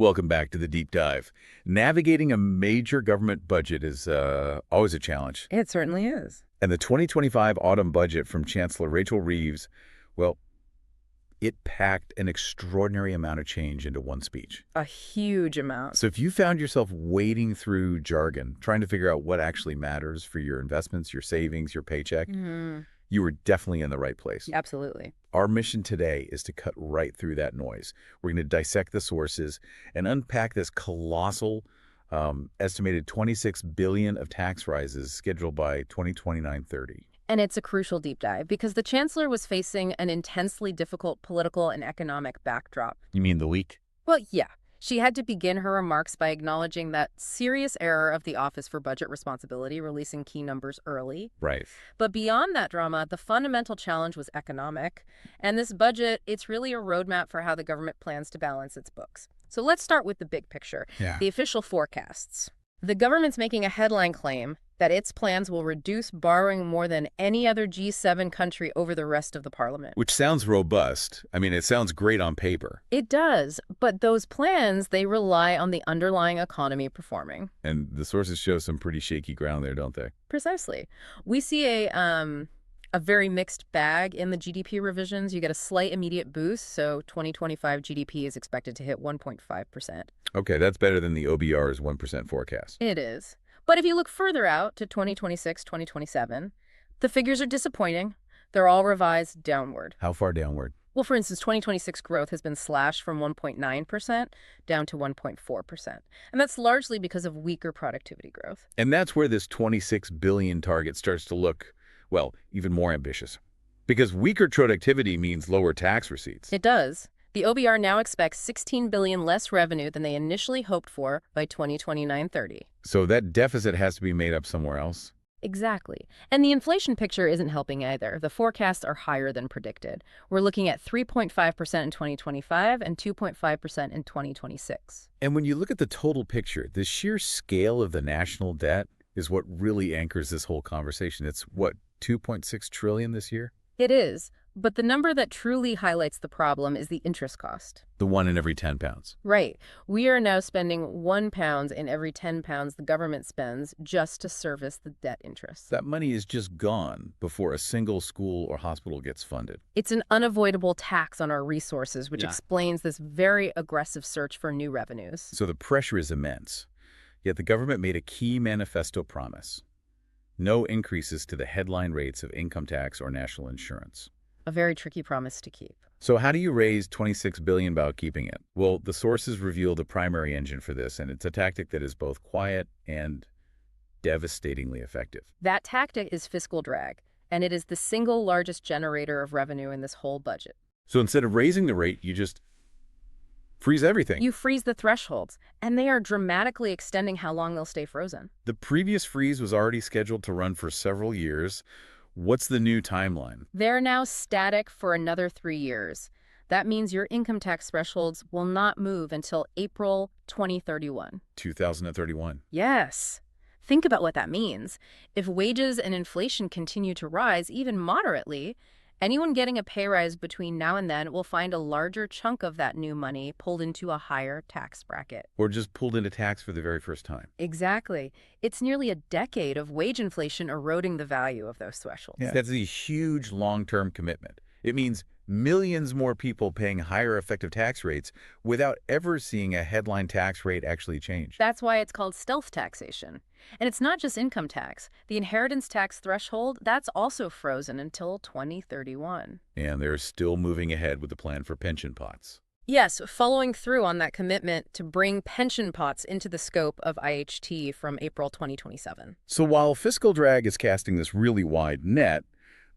Welcome back to the deep dive. Navigating a major government budget is always a challenge. It certainly is. And the 2025 autumn budget from Chancellor Rachel Reeves, well, it packed an extraordinary amount of change into one speech. A huge amount. So if you found yourself wading through jargon, trying to figure out what actually matters for your investments, your savings, your paycheck, you were definitely in the right place. Absolutely. Our mission today is to cut right through that noise. We're going to dissect the sources and unpack this colossal estimated $26 billion of tax rises scheduled by 2029-30. And it's a crucial deep dive because the chancellor was facing an intensely difficult political and economic backdrop. You mean the week? Well, yeah. She had to begin her remarks by acknowledging that serious error of the Office for Budget Responsibility, releasing key numbers early. Right. But beyond that drama, the fundamental challenge was economic. And this budget, it's really a roadmap for how the government plans to balance its books. So let's start with the big picture, the official forecasts. The government's making a headline claim that its plans will reduce borrowing more than any other G7 country over the rest of the parliament. Which sounds robust. I mean, it sounds great on paper. It does, but those plans, they rely on the underlying economy performing. And the sources show some pretty shaky ground there, don't they? Precisely. We see a very mixed bag in the GDP revisions. You get a slight immediate boost, so 2025 GDP is expected to hit 1.5%. Okay, that's better than the OBR's 1% forecast. It is. But if you look further out to 2026, 2027, the figures are disappointing. They're all revised downward. How far downward? Well, for instance, 2026 growth has been slashed from 1.9% down to 1.4%. And that's largely because of weaker productivity growth. And that's where this $26 billion target starts to look, well, even more ambitious. Because weaker productivity means lower tax receipts. It does. The OBR now expects $16 billion less revenue than they initially hoped for by 2029-30. So that deficit has to be made up somewhere else? Exactly. And the inflation picture isn't helping either. The forecasts are higher than predicted. We're looking at 3.5% in 2025 and 2.5% in 2026. And when you look at the total picture, the sheer scale of the national debt is what really anchors this whole conversation. It's, what, $2.6 trillion this year? It is. But the number that truly highlights the problem is the interest cost. The 1 in every 10 pounds. Right. We are now spending £1 in every 10 pounds the government spends just to service the debt interest. That money is just gone before a single school or hospital gets funded. It's an unavoidable tax on our resources, which explains this very aggressive search for new revenues. So the pressure is immense. Yet the government made a key manifesto promise. No increases to the headline rates of income tax or national insurance. A very tricky promise to keep. So how do you raise $26 billion about keeping it? Well, the sources reveal the primary engine for this, and it's a tactic that is both quiet and devastatingly effective. That tactic is fiscal drag, and it is the single largest generator of revenue in this whole budget. So instead of raising the rate, you just freeze everything. You freeze the thresholds, and they are dramatically extending how long they'll stay frozen. The previous freeze was already scheduled to run for several years. What's the new timeline? They're now static for another 3 years. That means your income tax thresholds will not move until April 2031. 2031. Yes. Think about what that means. If wages and inflation continue to rise, even moderately, anyone getting a pay rise between now and then will find a larger chunk of that new money pulled into a higher tax bracket. Or just pulled into tax for the very first time. Exactly. It's nearly a decade of wage inflation eroding the value of those thresholds. Yeah. That's a huge long-term commitment. It means millions more people paying higher effective tax rates without ever seeing a headline tax rate actually change. That's why it's called stealth taxation. And it's not just income tax. The inheritance tax threshold, that's also frozen until 2031. And they're still moving ahead with the plan for pension pots. Yes, following through on that commitment to bring pension pots into the scope of IHT from April 2027. So while fiscal drag is casting this really wide net,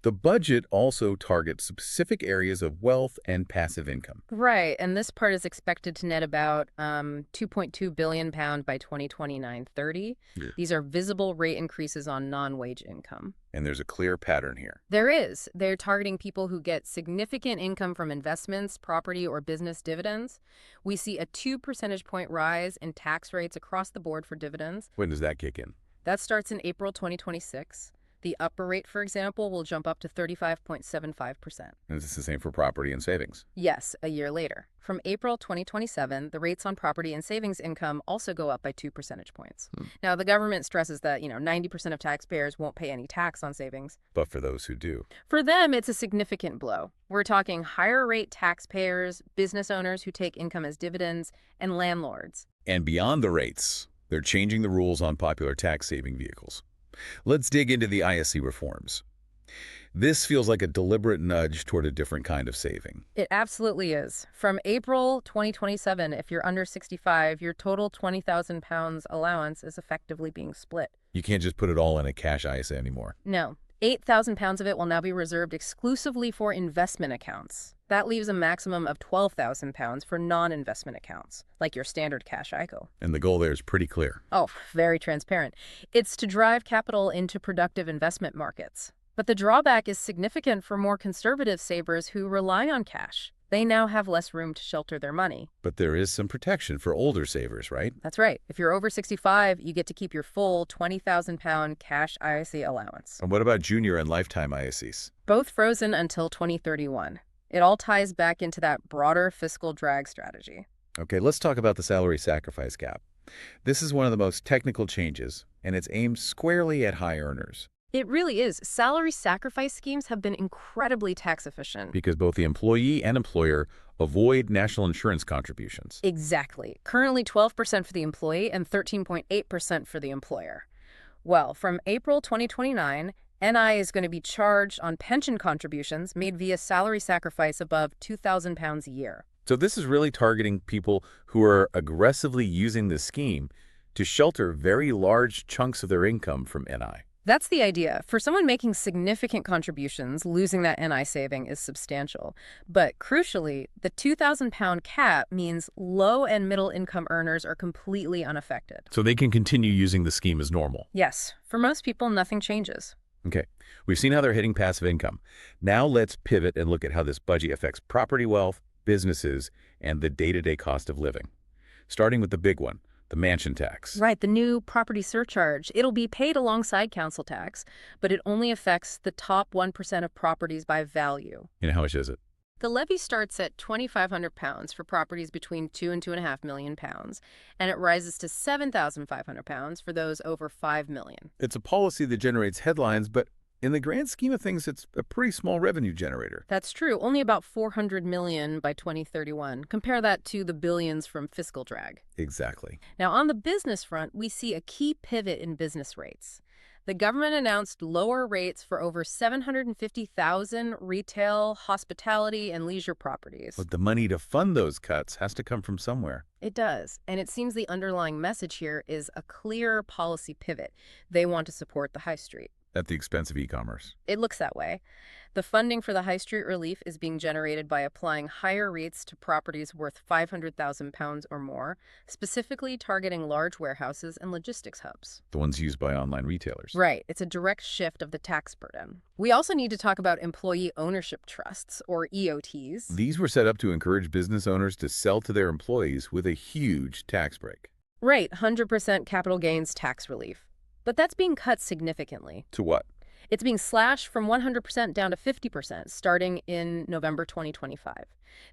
the budget also targets specific areas of wealth and passive income. Right, and this part is expected to net about £2.2 billion by 2029-30. Yeah. These are visible rate increases on non-wage income. And there's a clear pattern here. There is. They're targeting people who get significant income from investments, property, or business dividends. We see a 2 percentage point rise in tax rates across the board for dividends. When does that kick in? That starts in April 2026. The upper rate, for example, will jump up to 35.75%. And this is the same for property and savings. Yes, a year later. From April 2027, the rates on property and savings income also go up by 2 percentage points. Now, the government stresses that, 90% of taxpayers won't pay any tax on savings. But for those who do. For them, it's a significant blow. We're talking higher rate taxpayers, business owners who take income as dividends, and landlords. And beyond the rates, they're changing the rules on popular tax-saving vehicles. Let's dig into the ISC reforms. This feels like a deliberate nudge toward a different kind of saving. It absolutely is. From April 2027, if you're under 65, your total £20,000 allowance is effectively being split. You can't just put it all in a cash ISA anymore. No. £8,000 of it will now be reserved exclusively for investment accounts. That leaves a maximum of £12,000 for non-investment accounts, like your standard cash ICO. And the goal there is pretty clear. Oh, very transparent. It's to drive capital into productive investment markets. But the drawback is significant for more conservative savers who rely on cash. They now have less room to shelter their money. But there is some protection for older savers, right? That's right. If you're over 65, you get to keep your full £20,000 cash ISA allowance. And what about junior and lifetime ISCs? Both frozen until 2031. It all ties back into that broader fiscal drag strategy. Okay, let's talk about the salary sacrifice gap. This is one of the most technical changes, and it's aimed squarely at high earners. It really is. Salary sacrifice schemes have been incredibly tax efficient. Because both the employee and employer avoid national insurance contributions. Exactly. Currently 12% for the employee and 13.8% for the employer. Well, from April 2029, NI is going to be charged on pension contributions made via salary sacrifice above £2,000 a year. So this is really targeting people who are aggressively using the scheme to shelter very large chunks of their income from NI. That's the idea. For someone making significant contributions, losing that NI saving is substantial. But crucially, the £2,000 cap means low and middle income earners are completely unaffected. So they can continue using the scheme as normal. Yes. For most people, nothing changes. Okay, we've seen how they're hitting passive income. Now let's pivot and look at how this budget affects property wealth, businesses, and the day-to-day cost of living. Starting with the big one, the mansion tax. Right, the new property surcharge. It'll be paid alongside council tax, but it only affects the top 1% of properties by value. And how much is it? The levy starts at £2,500 for properties between £2 and £2.5 million, and it rises to £7,500 for those over £5 million. It's a policy that generates headlines, but in the grand scheme of things, it's a pretty small revenue generator. That's true. Only about $400 million by 2031. Compare that to the billions from fiscal drag. Exactly. Now, on the business front, we see a key pivot in business rates. The government announced lower rates for over 750,000 retail, hospitality, and leisure properties. But the money to fund those cuts has to come from somewhere. It does. And it seems the underlying message here is a clear policy pivot. They want to support the high street. At the expense of e-commerce. It looks that way. The funding for the high street relief is being generated by applying higher rates to properties worth £500,000 or more, specifically targeting large warehouses and logistics hubs. The ones used by online retailers. Right. It's a direct shift of the tax burden. We also need to talk about employee ownership trusts, or EOTs. These were set up to encourage business owners to sell to their employees with a huge tax break. Right. 100% capital gains tax relief. But that's being cut significantly. To what? It's being slashed from 100% down to 50% starting in November 2025.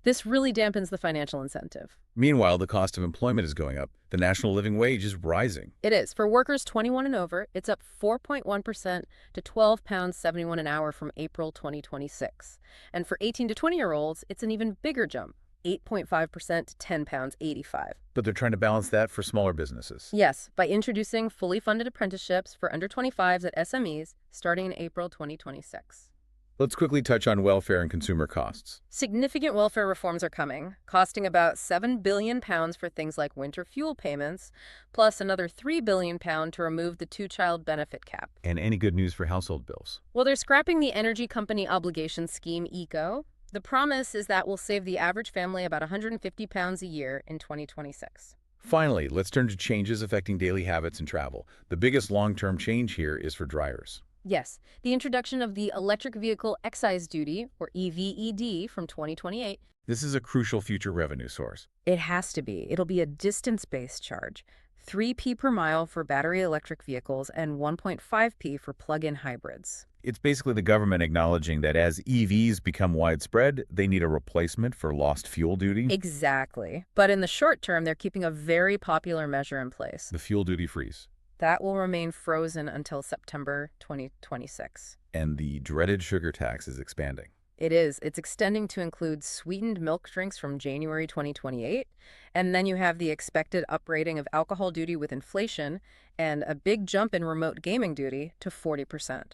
This really dampens the financial incentive. Meanwhile, the cost of employment is going up. The national living wage is rising. It is. For workers 21 and over, it's up 4.1% to £12.71 an hour from April 2026. And for 18 to 20-year-olds, it's an even bigger jump. 8.5% to £10.85. But they're trying to balance that for smaller businesses. Yes, by introducing fully funded apprenticeships for under 25s at SMEs starting in April 2026. Let's quickly touch on welfare and consumer costs. Significant welfare reforms are coming, costing about £7 billion for things like winter fuel payments, plus another £3 billion to remove the two-child benefit cap. And any good news for household bills? Well, they're scrapping the Energy Company Obligation Scheme, ECO. The promise is that will save the average family about £150 a year in 2026. Finally, let's turn to changes affecting daily habits and travel. The biggest long-term change here is for drivers. Yes, the introduction of the Electric Vehicle Excise Duty, or EVED, from 2028 This is a crucial future revenue source. It has to be. It'll be a distance-based charge. 3p per mile for battery electric vehicles and 1.5p for plug-in hybrids. It's basically the government acknowledging that as EVs become widespread, they need a replacement for lost fuel duty. Exactly. But in the short term, they're keeping a very popular measure in place. The fuel duty freeze. That will remain frozen until September 2026. And the dreaded sugar tax is expanding. It is. It's extending to include sweetened milk drinks from January 2028. And then you have the expected uprating of alcohol duty with inflation and a big jump in remote gaming duty to 40%.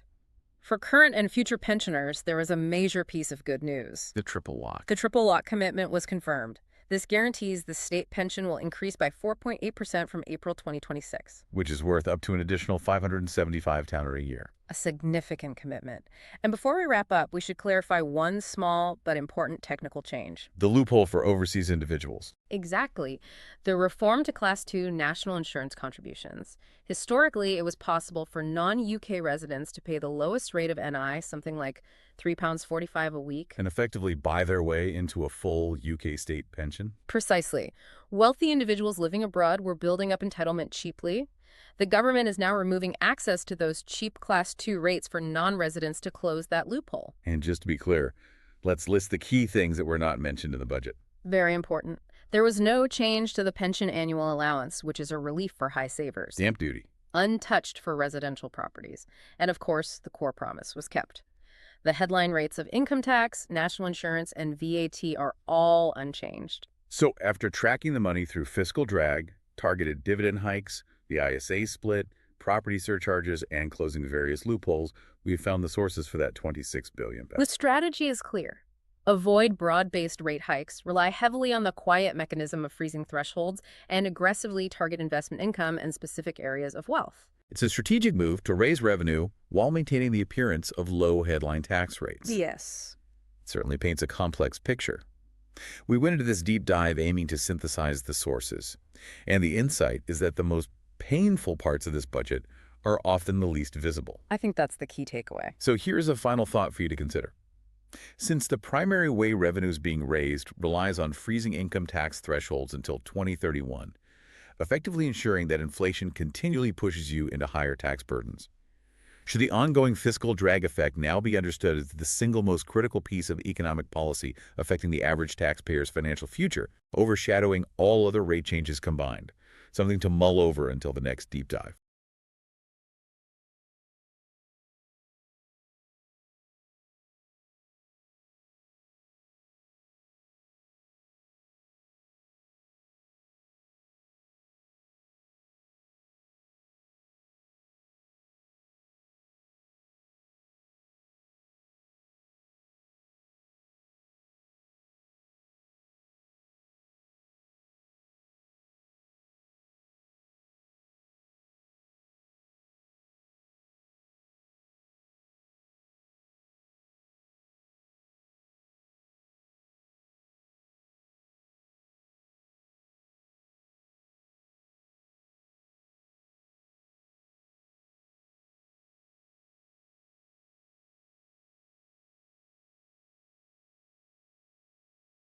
For current and future pensioners, there is a major piece of good news. The triple lock. The triple lock commitment was confirmed. This guarantees the state pension will increase by 4.8% from April 2026. Which is worth up to an additional $575 a year. A significant commitment. And before we wrap up, we should clarify one small but important technical change. The loophole for overseas individuals. Exactly. The reform to Class 2 national insurance contributions. Historically, it was possible for non-UK residents to pay the lowest rate of NI, something like £3.45 a week. And effectively buy their way into a full UK state pension? Precisely. Wealthy individuals living abroad were building up entitlement cheaply. The government is now removing access to those cheap Class 2 rates for non-residents to close that loophole. And just to be clear, let's list the key things that were not mentioned in the budget. Very important. There was no change to the pension annual allowance, which is a relief for high savers. Stamp duty. Untouched for residential properties. And of course, the core promise was kept. The headline rates of income tax, national insurance, and VAT are all unchanged. So after tracking the money through fiscal drag, targeted dividend hikes, the ISA split, property surcharges, and closing the various loopholes, we've found the sources for that $26 billion. The strategy is clear. Avoid broad-based rate hikes, rely heavily on the quiet mechanism of freezing thresholds, and aggressively target investment income in specific areas of wealth. It's a strategic move to raise revenue while maintaining the appearance of low headline tax rates. Yes. It certainly paints a complex picture. We went into this deep dive aiming to synthesize the sources. And the insight is that the most painful parts of this budget are often the least visible. I think that's the key takeaway. So here's a final thought for you to consider. Since the primary way revenue is being raised relies on freezing income tax thresholds until 2031, effectively ensuring that inflation continually pushes you into higher tax burdens, should the ongoing fiscal drag effect now be understood as the single most critical piece of economic policy affecting the average taxpayer's financial future, overshadowing all other rate changes combined? Something to mull over until the next deep dive.